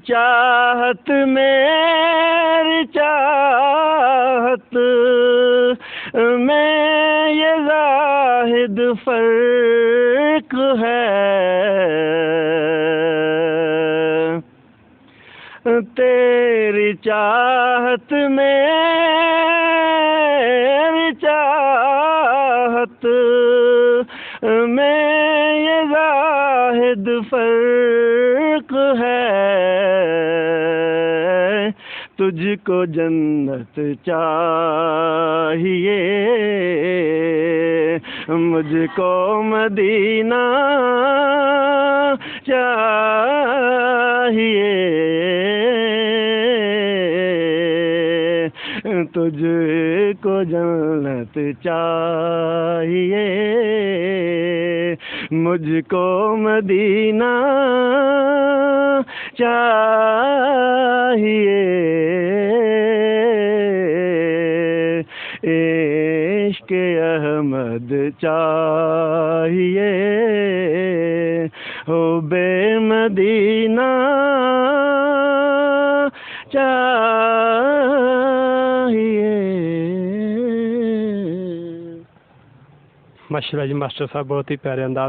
चाहत मेरी चाहत में ये ज़ाहिद फ़र्क है। तेरी चाहत मेरी चाहत में ये ज़ाहिद फ़र्क है। तुझको जन्नत चाहिए, मुझको मदीना चाहिए। तुझको जन्नत चाहिए, मुझको मदीना चाहिए। इश्क़ अहमद चाहिए, हो बेमदीना चाहिए। माशाल्लाह जी मास्टर साहब, बहुत ही प्यारे अंदाज